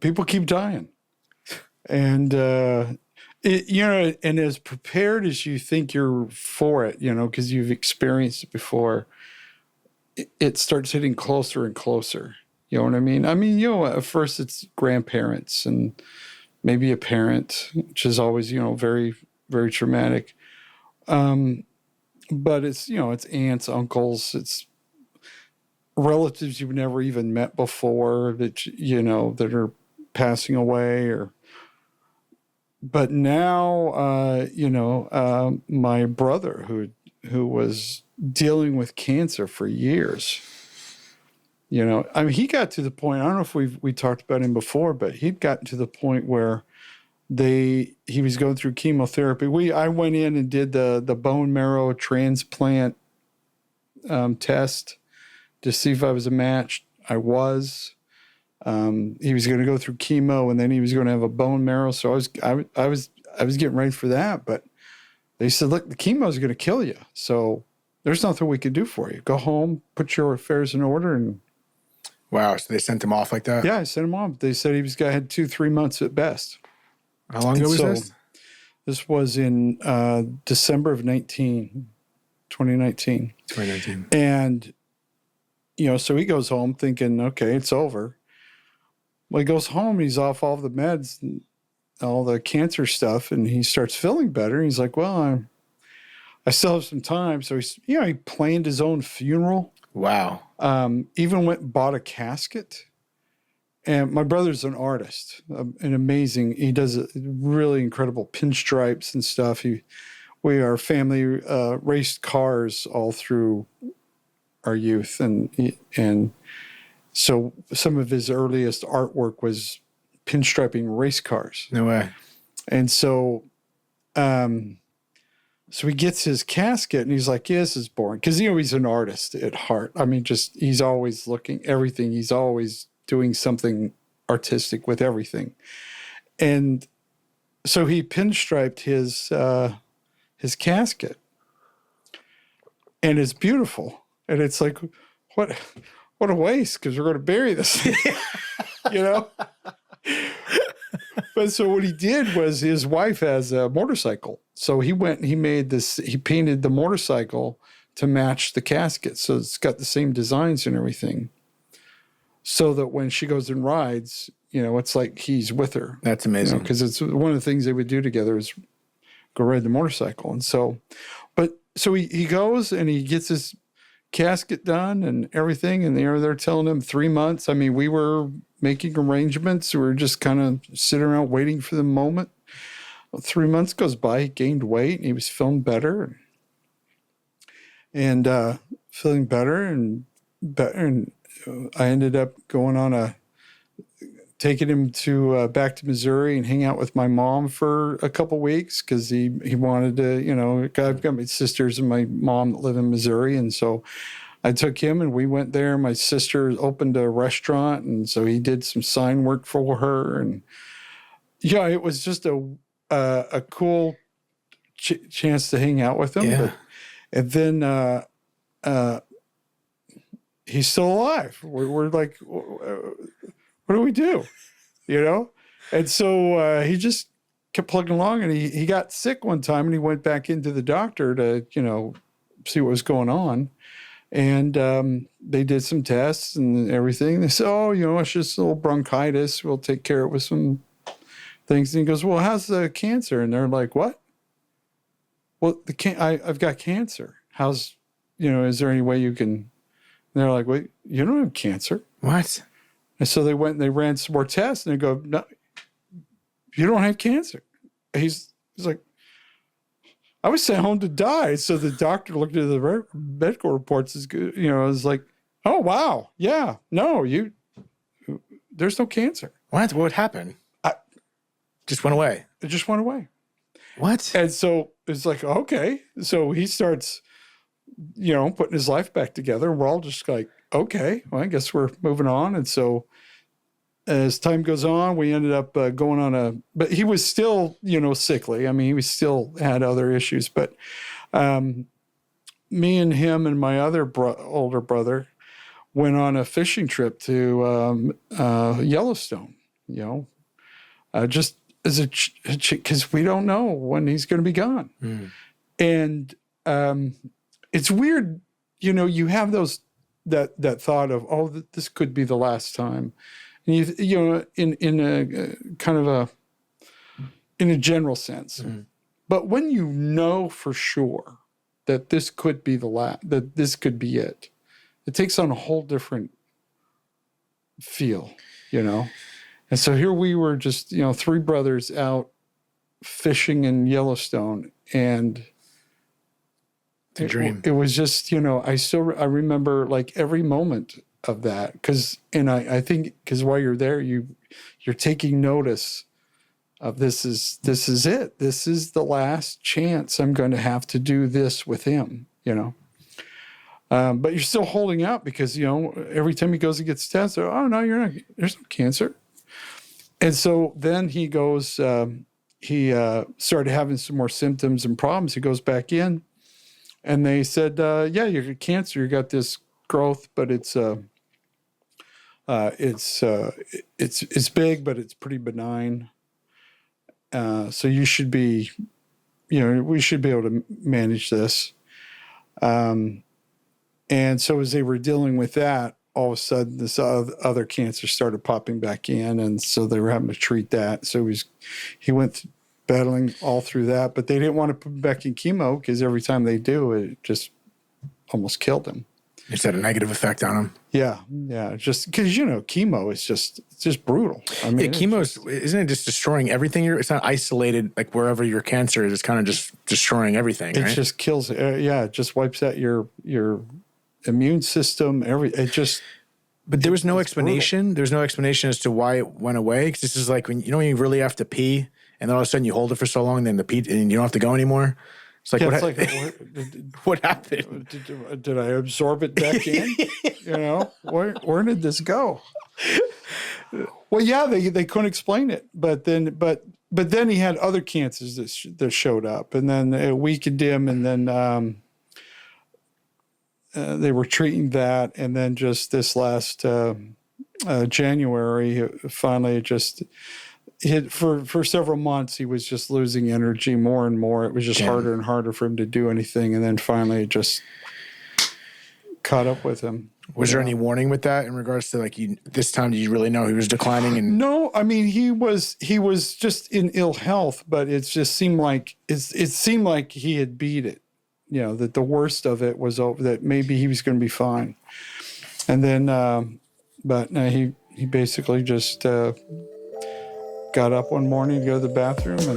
people keep dying. And, and as prepared as you think you're for it, because you've experienced it before, it starts hitting closer and closer. You know what I mean? At first it's grandparents and maybe a parent, which is always, very, very traumatic. But it's, it's aunts, uncles, it's relatives you've never even met before that, that are passing away but now, my brother who was dealing with cancer for years, he got to the point, I don't know if we talked about him before, but he'd gotten to the point where he was going through chemotherapy. I went in and did the bone marrow transplant test to see if I was a match. I was. He was going to go through chemo, and then he was going to have a bone marrow. So I was getting ready for that, but they said, "Look, the chemo is going to kill you. So there's nothing we can do for you. Go home, put your affairs in order." And wow, so they sent him off like that? Yeah, I sent him off. They said he had 2-3 months at best. How long ago was this? This was in December of 2019. 2019. And so he goes home thinking, okay, it's over. Well, he goes home, he's off all the meds and all the cancer stuff, and he starts feeling better. He's like, well, I still have some time. So he planned his own funeral. Wow. Even went and bought a casket. And my brother's an artist, he does really incredible pinstripes and stuff. Our family raced cars all through our youth, and so some of his earliest artwork was pinstriping race cars. No way. And so he gets his casket, and he's like, yeah, this is boring. Because, he's an artist at heart. He's always looking, everything. He's always doing something artistic with everything. And so he pinstriped his casket. And it's beautiful. And it's like, what a waste, because we're going to bury this thing. But so what he did was, his wife has a motorcycle. So he went and he painted the motorcycle to match the casket. So it's got the same designs and everything. So that when she goes and rides, it's like he's with her. That's amazing. Because it's one of the things they would do together is go ride the motorcycle. And so he goes and he gets his casket done and everything, and they're telling him 3 months. We were making arrangements. We were just kind of sitting around waiting for the moment. 3 months goes by. He gained weight, and he was feeling better, and feeling better and better. And I ended up taking him to back to Missouri and hang out with my mom for a couple weeks, because he wanted to, I've got my sisters and my mom that live in Missouri. And so I took him and we went there. My sister opened a restaurant, and so he did some sign work for her. And yeah, it was just a cool chance to hang out with him. Yeah. And then he's still alive. We're like, what do we do? And so he just kept plugging along, and he got sick one time, and he went back into the doctor to, see what was going on. And they did some tests and everything. They said, oh, it's just a little bronchitis. We'll take care of it with some things. And he goes, well, how's the cancer? And they're like, what? Well, I've got cancer. How's, is there any way you can? And they're like, wait, you don't have cancer. What? And so they went and they ran some more tests, and they go, no, you don't have cancer. He's like, I was sent home to die. So the doctor looked at the medical reports, was like, oh, wow. Yeah, no, there's no cancer. What happened? Just went away. It just went away. What? And so it's like, okay. So he starts, putting his life back together. We're all just like, okay, well, I guess we're moving on. And so as time goes on, we ended up going on but he was still, sickly. He still had other issues. But me and him and my other older brother went on a fishing trip to Yellowstone. just as because we don't know when he's going to be gone. And it's weird, you have that thought of, this could be the last time. And in a kind of in a general sense. But when you know for sure that this could be that this could be it takes on a whole different feel, And so here we were just, three brothers out fishing in Yellowstone, and it's a dream. It was just, I remember like every moment of that, because I think because while you're there, you're taking notice of this is it. This is the last chance I'm going to have to do this with him, But you're still holding out because, every time he goes and gets tested, oh, no, you're not, there's no cancer. And so then he goes, he started having some more symptoms and problems. He goes back in, and they said, yeah, you got cancer. You got this growth, but it's big, but it's pretty benign. So you should be, we should be able to manage this. And so as they were dealing with that, all of a sudden this other cancer started popping back in. And so they were having to treat that. So he went battling all through that, but they didn't want to put him back in chemo because every time they do, it just almost killed him. It's had a negative effect on him. Yeah. Just because, chemo is just brutal. I mean, chemo isn't it just destroying everything? It's not isolated, like wherever your cancer is. It's kind of just destroying everything. It just kills. It just wipes out your immune system. But there was no explanation. Brutal. There's no explanation as to why it went away. Because this is like when you really have to pee, and then all of a sudden you hold it for so long, and then the pee, and you don't have to go anymore. It's like, what happened? Did I absorb it back in? Where did this go? Well, yeah, they couldn't explain it, but then he had other cancers that showed up, and then it weakened him, and then they were treating that, and then just this last January, finally, for several months, he was just losing energy more and more. It was just harder and harder for him to do anything. And then finally it just caught up with him. Was there any warning with that in regards to this time, did you really know he was declining? And no, I mean, he was just in ill health, but it just seemed like, it seemed like he had beat it, that the worst of it was over, that maybe he was going to be fine. And then, but no, he basically just, got up one morning to go to the bathroom and